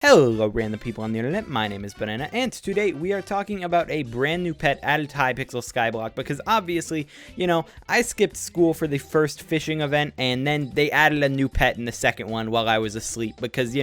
Hello random people on the internet, my name is Banana, and today we are talking about a brand new pet added to Hypixel Skyblock because obviously, I skipped school for the first fishing event and then they added a new pet in the second one while I was asleep because, the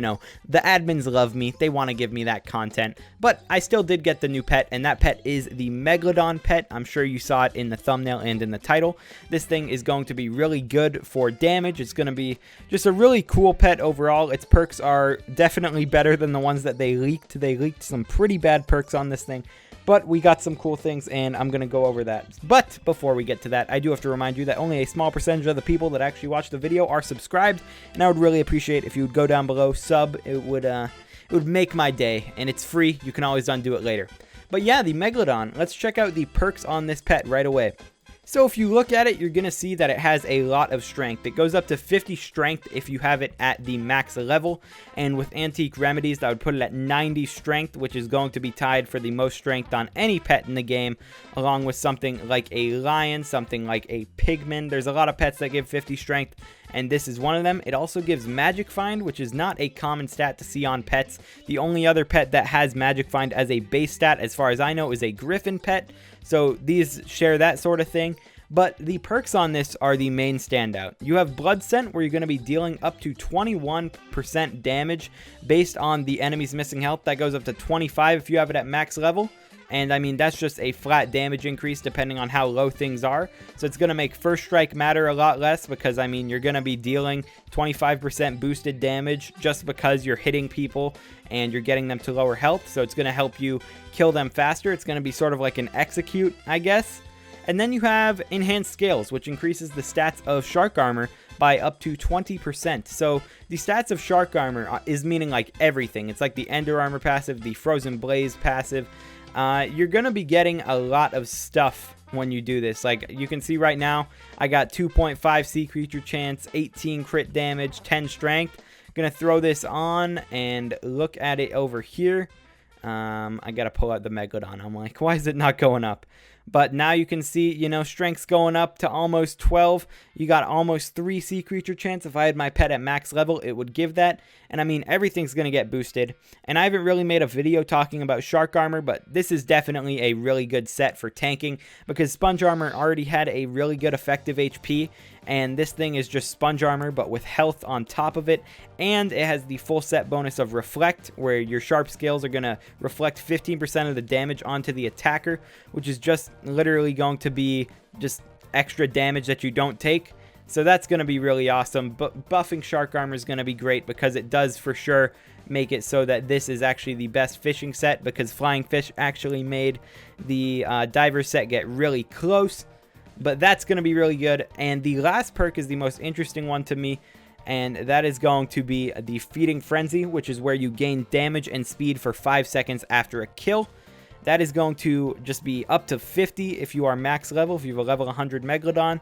admins love me, they want to give me that content, but I still did get the new pet, and that pet is the Megalodon pet. I'm sure you saw it in the thumbnail and in the title. This thing is going to be really good for damage. It's going to be just a really cool pet overall. Its perks are definitely better than the ones that they leaked. They leaked some pretty bad perks on this thing, but we got some cool things and I'm going to go over that. But before we get to that, I do have to remind you that only a small percentage of the people that actually watch the video are subscribed, and I would really appreciate if you would go down below, sub. It would make my day, and it's free. You can always undo it later. But yeah, the Megalodon, let's check out the perks on this pet right away. So if you look at it, you're going to see that it has a lot of strength. It goes up to 50 strength if you have it at the max level. And with Antique Remedies, that would put it at 90 strength, which is going to be tied for the most strength on any pet in the game, along with something like a lion, something like a pigman. There's a lot of pets that give 50 strength, and this is one of them. It also gives Magic Find, which is not a common stat to see on pets. The only other pet that has Magic Find as a base stat, as far as I know, is a Griffin pet. So these share that sort of thing. But the perks on this are the main standout. You have Blood Scent, where you're going to be dealing up to 21% damage based on the enemy's missing health. That goes up to 25 if you have it at max level. And I mean, that's just a flat damage increase depending on how low things are. So it's going to make First Strike matter a lot less because, I mean, you're going to be dealing 25% boosted damage just because you're hitting people and you're getting them to lower health. So it's going to help you kill them faster. It's going to be sort of like an execute, I guess. And then you have Enhanced Scales, which increases the stats of Shark Armor by up to 20%. So the stats of Shark Armor is meaning like everything. It's like the Ender Armor passive, the Frozen Blaze passive. You're going to be getting a lot of stuff when you do this. Like you can see right now, I got 2.5 sea creature chance, 18 crit damage, 10 strength. Gonna throw this on and look at it over here. I gotta pull out the Megalodon. I'm like, why is it not going up? But now you can see, strength's going up to almost 12. You got almost 3 sea creature chance. If I had my pet at max level, it would give that. And I mean, everything's going to get boosted. And I haven't really made a video talking about Shark Armor, but this is definitely a really good set for tanking because Sponge Armor already had a really good effective HP. And this thing is just Sponge Armor, but with health on top of it. And it has the full set bonus of Reflect, where your sharp scales are going to reflect 15% of the damage onto the attacker, which is just literally going to be just extra damage that you don't take. So that's going to be really awesome. But buffing Shark Armor is going to be great because it does for sure make it so that this is actually the best fishing set, because Flying Fish actually made the diver set get really close. But that's going to be really good. And the last perk is the most interesting one to me, and that is going to be the Feeding Frenzy, which is where you gain damage and speed for 5 seconds after a kill. That is going to just be up to 50 if you are max level, if you have a level 100 Megalodon.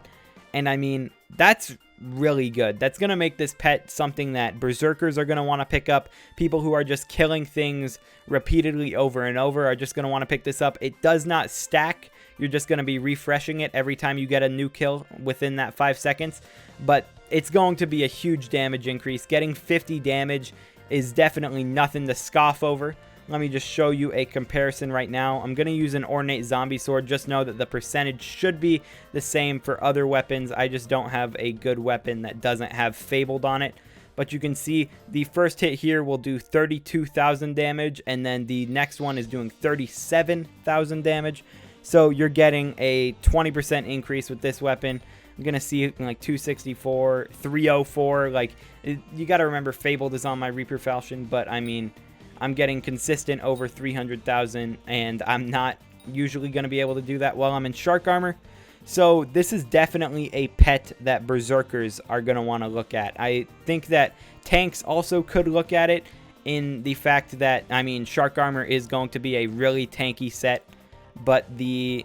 And I mean, that's really good. That's going to make this pet something that berserkers are going to want to pick up. People who are just killing things repeatedly over and over are just going to want to pick this up. It does not stack. You're just going to be refreshing it every time you get a new kill within that 5 seconds. But it's going to be a huge damage increase. Getting 50 damage is definitely nothing to scoff over. Let me just show you a comparison right now. I'm going to use an Ornate Zombie Sword. Just know that the percentage should be the same for other weapons. I just don't have a good weapon that doesn't have Fabled on it. But you can see the first hit here will do 32,000 damage, and then the next one is doing 37,000 damage. So you're getting a 20% increase with this weapon. I'm going to see like 264, 304. Like, you got to remember Fabled is on my Reaper Falchion, but I mean, I'm getting consistent over 300,000, and I'm not usually going to be able to do that while I'm in Shark Armor. So this is definitely a pet that berserkers are going to want to look at. I think that tanks also could look at it in the fact that, I mean, Shark Armor is going to be a really tanky set, but the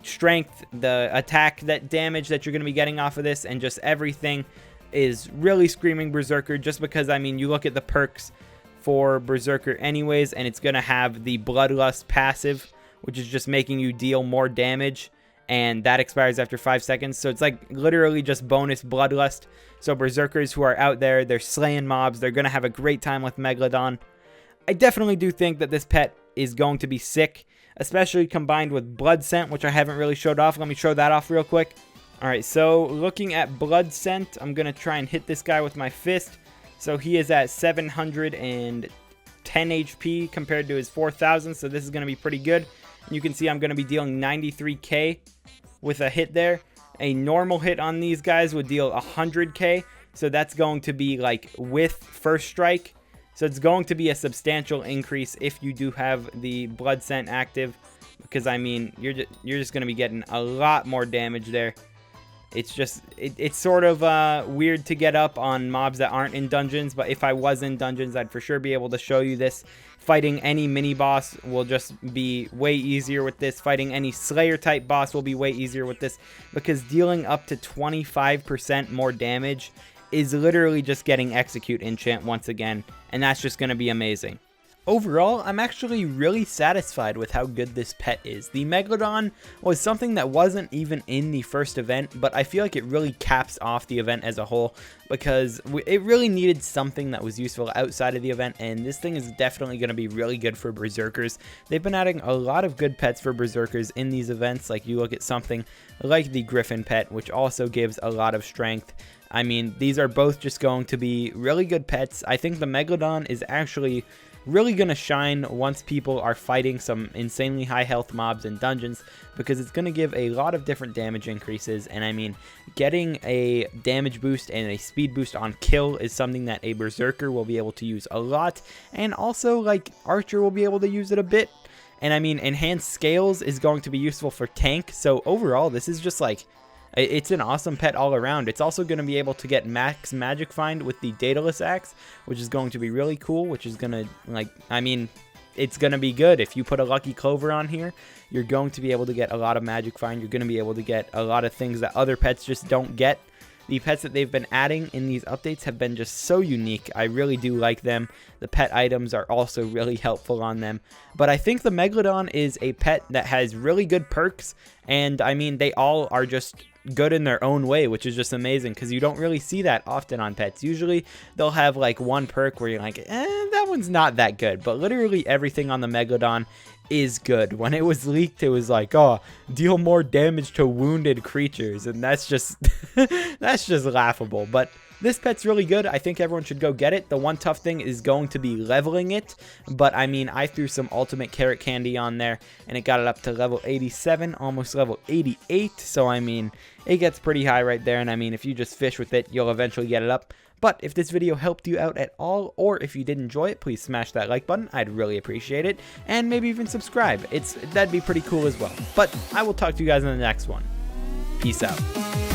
strength, the attack, that damage that you're going to be getting off of this, and just everything is really screaming berserker, just because, I mean, you look at the perks for berserker anyways, and it's going to have the Bloodlust passive, which is just making you deal more damage, and that expires after 5 seconds. So it's like literally just bonus Bloodlust. So berserkers who are out there, they're slaying mobs, they're going to have a great time with Megalodon. I definitely do think that this pet is going to be sick, especially combined with blood scent, which I haven't really showed off. Let me show that off real quick. Alright, so looking at blood scent, I'm going to try and hit this guy with my fist. So he is at 710 HP compared to his 4,000, so this is going to be pretty good. You can see I'm going to be dealing 93k with a hit there. A normal hit on these guys would deal 100k, so that's going to be like with first strike. So it's going to be a substantial increase if you do have the blood scent active, because I mean you're just going to be getting a lot more damage there. It's just it's sort of weird to get up on mobs that aren't in dungeons, but if I was in dungeons, I'd for sure be able to show you this. Fighting any mini boss will just be way easier with this. Fighting any Slayer type boss will be way easier with this, because dealing up to 25% more damage is literally just getting Execute enchant once again, and that's just going to be amazing. Overall, I'm actually really satisfied with how good this pet is. The Megalodon was something that wasn't even in the first event, but I feel like it really caps off the event as a whole, because it really needed something that was useful outside of the event, and this thing is definitely going to be really good for Berserkers. They've been adding a lot of good pets for Berserkers in these events. Like, you look at something like the Griffin pet, which also gives a lot of strength. I mean, these are both just going to be really good pets. I think the Megalodon is actually really going to shine once people are fighting some insanely high health mobs in dungeons, because it's going to give a lot of different damage increases. And I mean, getting a damage boost and a speed boost on kill is something that a Berserker will be able to use a lot, and also like Archer will be able to use it a bit. And I mean, enhanced scales is going to be useful for tank. So overall, this is just like, it's an awesome pet all around. It's also going to be able to get max magic find with the Daedalus axe, which is going to be really cool, which is going to, like, I mean, it's going to be good. If you put a Lucky Clover on here, you're going to be able to get a lot of magic find. You're going to be able to get a lot of things that other pets just don't get. The pets that they've been adding in these updates have been just so unique. I really do like them. The pet items are also really helpful on them. But I think the Megalodon is a pet that has really good perks, and I mean, they all are just good in their own way, which is just amazing, because you don't really see that often on pets. Usually they'll have like one perk where you're like, that one's not that good, but literally everything on the Megalodon is good. When it was leaked, it was like, oh, deal more damage to wounded creatures, and that's just that's just laughable. But this pet's really good. I think everyone should go get it. The one tough thing is going to be leveling it, but I mean, I threw some ultimate carrot candy on there, and it got it up to level 87, almost level 88, so I mean, it gets pretty high right there, and I mean, if you just fish with it, you'll eventually get it up. But if this video helped you out at all, or if you did enjoy it, please smash that like button. I'd really appreciate it, and maybe even subscribe. That'd be pretty cool as well. But I will talk to you guys in the next one. Peace out.